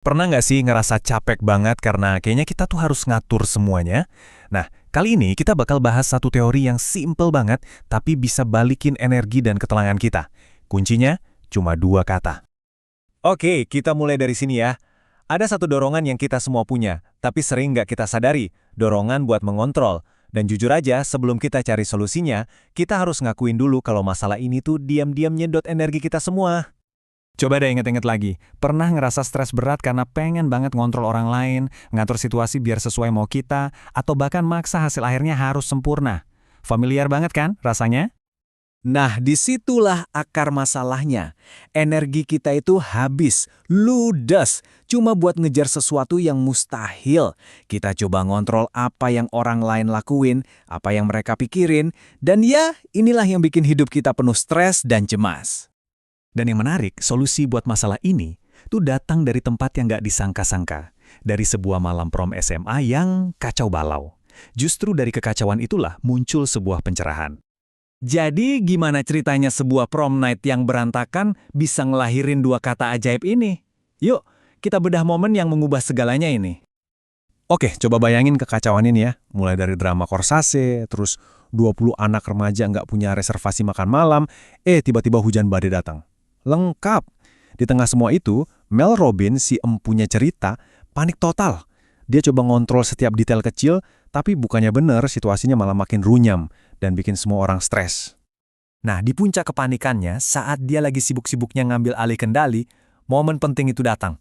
Pernah nggak sih ngerasa capek banget karena kayaknya kita tuh harus ngatur semuanya? Nah, kali ini kita bakal bahas satu teori yang simple banget, tapi bisa balikin energi dan ketenangan kita. Kuncinya cuma dua kata. Oke, kita mulai dari sini ya. Ada satu dorongan yang kita semua punya, tapi sering nggak kita sadari. Dorongan buat mengontrol. Dan jujur aja, sebelum kita cari solusinya, kita harus ngakuin dulu kalau masalah ini tuh diam-diam nyedot energi kita semua. Coba deh inget-inget lagi, pernah ngerasa stres berat karena pengen banget ngontrol orang lain, ngatur situasi biar sesuai mau kita, atau bahkan maksa hasil akhirnya harus sempurna. Familiar banget kan rasanya? Nah, disitulah akar masalahnya. Energi kita itu habis, ludes, cuma buat ngejar sesuatu yang mustahil. Kita coba ngontrol apa yang orang lain lakuin, apa yang mereka pikirin, dan ya, inilah yang bikin hidup kita penuh stres dan cemas. Dan yang menarik, solusi buat masalah ini tuh datang dari tempat yang nggak disangka-sangka. Dari sebuah malam prom SMA yang kacau balau. Justru dari kekacauan itulah muncul sebuah pencerahan. Jadi gimana ceritanya sebuah prom night yang berantakan bisa ngelahirin dua kata ajaib ini? Yuk, kita bedah momen yang mengubah segalanya ini. Oke, coba bayangin kekacauan ini ya. Mulai dari drama korsase, terus 20 anak remaja nggak punya reservasi makan malam, tiba-tiba hujan badai datang. Lengkap. Di tengah semua itu, Mel Robbins, si empunya cerita, panik total. Dia coba ngontrol setiap detail kecil, tapi bukannya bener, situasinya malah makin runyam dan bikin semua orang stres. Nah, di puncak kepanikannya, saat dia lagi sibuk-sibuknya ngambil alih kendali, momen penting itu datang.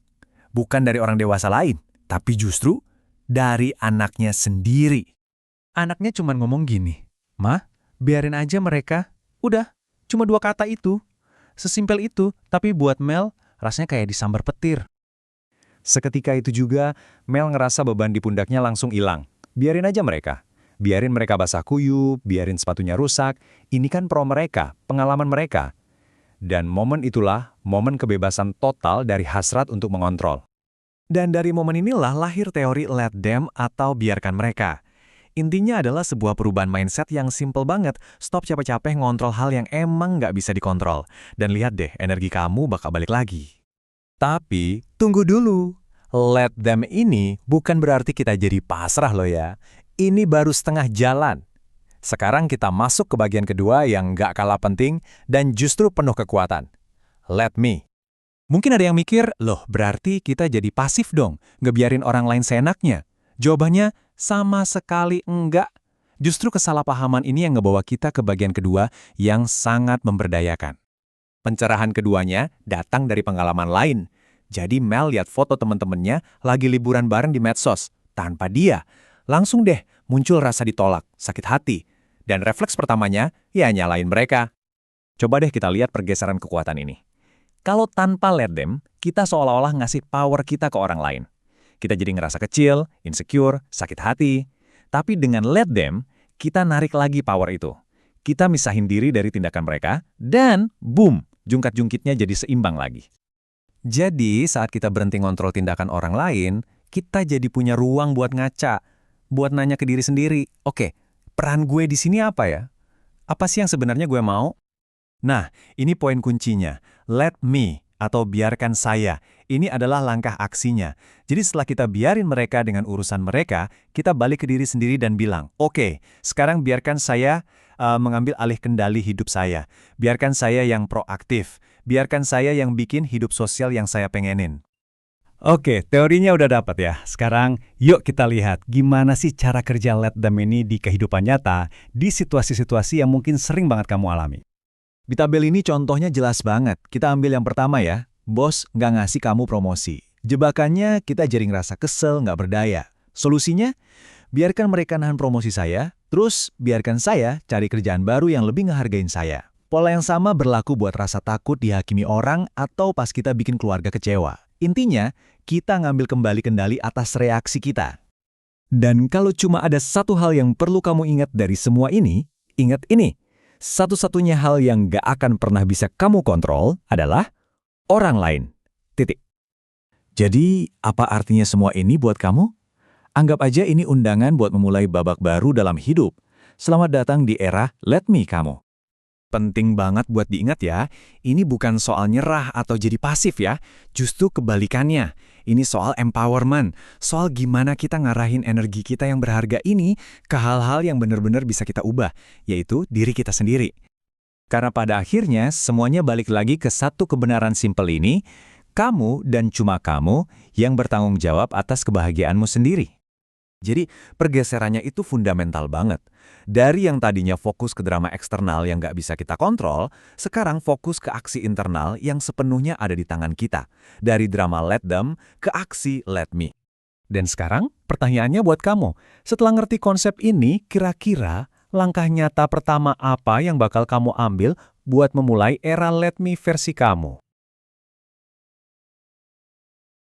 Bukan dari orang dewasa lain, tapi justru dari anaknya sendiri. Anaknya cuma ngomong gini, "Ma, biarin aja mereka. Udah, cuma dua kata itu." Sesimpel itu, tapi buat Mel, rasanya kayak disambar petir. Seketika itu juga, Mel ngerasa beban di pundaknya langsung hilang. Biarin aja mereka. Biarin mereka basah kuyup, biarin sepatunya rusak. Ini kan pro mereka, pengalaman mereka. Dan momen itulah momen kebebasan total dari hasrat untuk mengontrol. Dan dari momen inilah lahir teori let them atau biarkan mereka. Intinya adalah sebuah perubahan mindset yang simple banget. Stop capek-capek ngontrol hal yang emang nggak bisa dikontrol. Dan lihat deh, energi kamu bakal balik lagi. Tapi, tunggu dulu. Let them ini bukan berarti kita jadi pasrah loh ya. Ini baru setengah jalan. Sekarang kita masuk ke bagian kedua yang nggak kalah penting dan justru penuh kekuatan. Let me. Mungkin ada yang mikir, loh berarti kita jadi pasif dong, ngebiarin orang lain seenaknya. Jawabannya, sama sekali enggak. Justru kesalahpahaman ini yang ngebawa kita ke bagian kedua yang sangat memberdayakan. Pencerahan keduanya datang dari pengalaman lain. Jadi Mel lihat foto teman-temannya lagi liburan bareng di medsos. Tanpa dia, langsung deh muncul rasa ditolak, sakit hati. Dan refleks pertamanya, ya nyalain mereka. Coba deh kita lihat pergeseran kekuatan ini. Kalau tanpa let them, kita seolah-olah ngasih power kita ke orang lain. Kita jadi ngerasa kecil, insecure, sakit hati. Tapi dengan let them, kita narik lagi power itu. Kita misahin diri dari tindakan mereka, dan boom, jungkat-jungkitnya jadi seimbang lagi. Jadi, saat kita berhenti ngontrol tindakan orang lain, kita jadi punya ruang buat ngaca, buat nanya ke diri sendiri, oke, peran gue di sini apa ya? Apa sih yang sebenarnya gue mau? Nah, ini poin kuncinya. Let me, atau biarkan saya. Ini adalah langkah aksinya. Jadi setelah kita biarin mereka dengan urusan mereka, kita balik ke diri sendiri dan bilang, oke, sekarang biarkan saya mengambil alih kendali hidup saya. Biarkan saya yang proaktif. Biarkan saya yang bikin hidup sosial yang saya pengenin. Oke, teorinya udah dapat ya. Sekarang yuk kita lihat gimana sih cara kerja let them ini di kehidupan nyata, di situasi-situasi yang mungkin sering banget kamu alami. Di tabel ini contohnya jelas banget. Kita ambil yang pertama ya. Bos nggak ngasih kamu promosi. Jebakannya kita jadi ngerasa kesel, nggak berdaya. Solusinya, biarkan mereka nahan promosi saya, terus biarkan saya cari kerjaan baru yang lebih ngehargain saya. Pola yang sama berlaku buat rasa takut dihakimi orang atau pas kita bikin keluarga kecewa. Intinya, kita ngambil kembali kendali atas reaksi kita. Dan kalau cuma ada satu hal yang perlu kamu ingat dari semua ini, ingat ini. Satu-satunya hal yang gak akan pernah bisa kamu kontrol adalah orang lain. Titik. Jadi, apa artinya semua ini buat kamu? Anggap aja ini undangan buat memulai babak baru dalam hidup. Selamat datang di era Let Me kamu. Penting banget buat diingat ya, ini bukan soal nyerah atau jadi pasif ya, justru kebalikannya. Ini soal empowerment, soal gimana kita ngarahin energi kita yang berharga ini ke hal-hal yang benar-benar bisa kita ubah, yaitu diri kita sendiri. Karena pada akhirnya semuanya balik lagi ke satu kebenaran simpel ini, kamu dan cuma kamu yang bertanggung jawab atas kebahagiaanmu sendiri. Jadi pergeserannya itu fundamental banget. Dari yang tadinya fokus ke drama eksternal yang nggak bisa kita kontrol, sekarang fokus ke aksi internal yang sepenuhnya ada di tangan kita. Dari drama let them ke aksi let me. Dan sekarang, pertanyaannya buat kamu. Setelah ngerti konsep ini, kira-kira langkah nyata pertama apa yang bakal kamu ambil buat memulai era Let Me versi kamu?